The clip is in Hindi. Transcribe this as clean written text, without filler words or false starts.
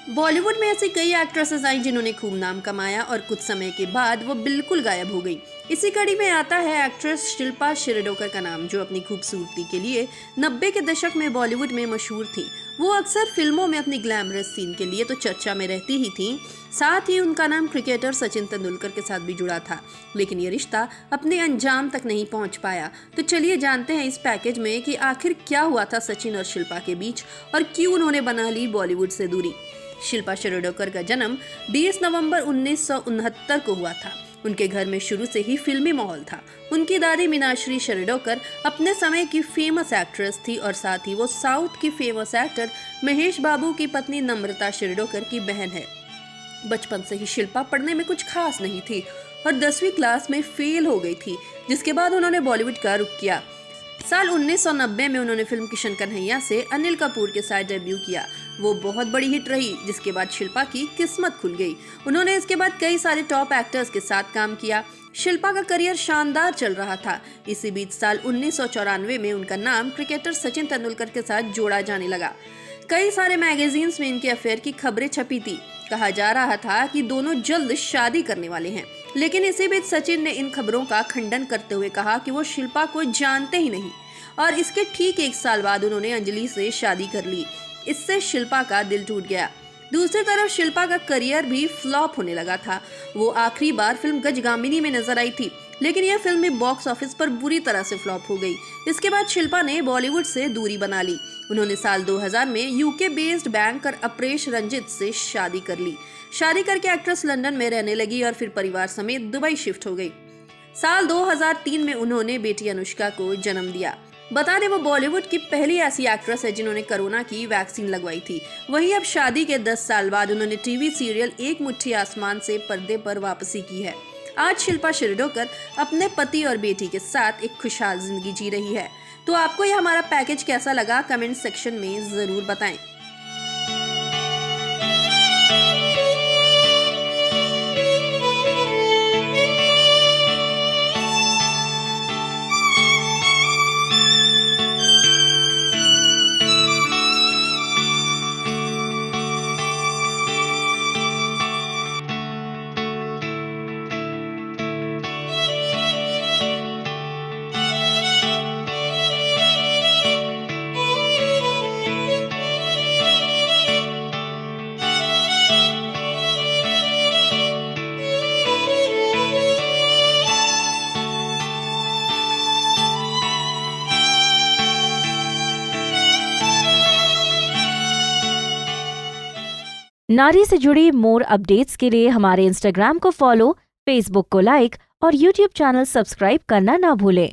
बॉलीवुड में ऐसी कई एक्ट्रेसेस आई जिन्होंने खूब नाम कमाया और कुछ समय के बाद वो बिल्कुल गायब हो गई। इसी कड़ी में आता है एक्ट्रेस शिल्पा शिरोडकर का नाम, जो अपनी खूबसूरती के लिए 90 के दशक में बॉलीवुड में मशहूर थी। वो अक्सर फिल्मों में अपनी ग्लैमरस सीन के लिए तो चर्चा में रहती ही थी, साथ ही उनका नाम क्रिकेटर सचिन तेंदुलकर के साथ भी जुड़ा था। लेकिन ये रिश्ता अपने अंजाम तक नहीं पहुंच पाया। तो चलिए जानते हैं इस पैकेज में कि आखिर क्या हुआ था सचिन और शिल्पा के बीच और क्यों उन्होंने बना ली बॉलीवुड से दूरी। शिल्पा शिरोडकर का जन्म 20 नवंबर 1969 को हुआ था। उनके घर में शुरू से ही फिल्मी माहौल था। उनकी दादी मीनाश्री शिरोडकर अपने समय की फेमस एक्ट्रेस थी और साथ ही वो साउथ की फेमस एक्टर महेश बाबू की पत्नी नम्रता शिरोडकर की बहन है। बचपन से ही शिल्पा पढ़ने में कुछ खास नहीं थी और 10वीं क्लास में फेल हो गई थी, जिसके बाद उन्होंने बॉलीवुड का रुख किया। साल 1990 में उन्होंने फिल्म किशन कन्हैया से अनिल कपूर के साथ डेब्यू किया। वो बहुत बड़ी हिट रही, जिसके बाद शिल्पा की किस्मत खुल गई। उन्होंने इसके बाद कई सारे टॉप एक्टर्स के साथ काम किया। शिल्पा का करियर शानदार चल रहा था। इसी बीच साल 1994 में उनका नाम क्रिकेटर सचिन तेंदुलकर के साथ जोड़ा जाने लगा। कई सारे मैगजीन्स में इनके अफेयर की खबरें छपी थी। कहा जा रहा था कि दोनों जल्द शादी करने वाले हैं, लेकिन इसी बीच सचिन ने इन खबरों का खंडन करते हुए कहा कि वो शिल्पा को जानते ही नहीं और इसके ठीक 1 साल बाद उन्होंने अंजलि से शादी कर ली। इससे शिल्पा का दिल टूट गया। दूसरी तरफ शिल्पा का करियर भी फ्लॉप होने लगा था। वो आखिरी बार फिल्म गजगामिनी में नजर आई थी, लेकिन यह फिल्म भी बॉक्स ऑफिस पर बुरी तरह से फ्लॉप हो गई। इसके बाद शिल्पा ने बॉलीवुड से दूरी बना ली। उन्होंने साल 2000 में UK based banker Aparesh Ranjit से शादी कर ली। शादी करके एक्ट्रेस लंदन में रहने लगी और फिर परिवार समेत दुबई शिफ्ट हो गई। साल 2003 में उन्होंने बेटी अनुष्का को जन्म दिया। बता दें वो बॉलीवुड की पहली ऐसी एक्ट्रेस है जिन्होंने कोरोना की वैक्सीन लगवाई थी। वहीं अब शादी के 10 साल बाद उन्होंने टीवी सीरियल एक मुट्ठी आसमान से पर्दे पर वापसी की है। आज शिल्पा शिरोडकर अपने पति और बेटी के साथ एक खुशहाल जिंदगी जी रही है। तो आपको यह हमारा पैकेज कैसा लगा, कमेंट सेक्शन में जरूर बताएं। नारी से जुड़ी मोर अपडेट्स के लिए हमारे इंस्टाग्राम को फॉलो, फेसबुक को लाइक और यूट्यूब चैनल सब्सक्राइब करना ना भूलें।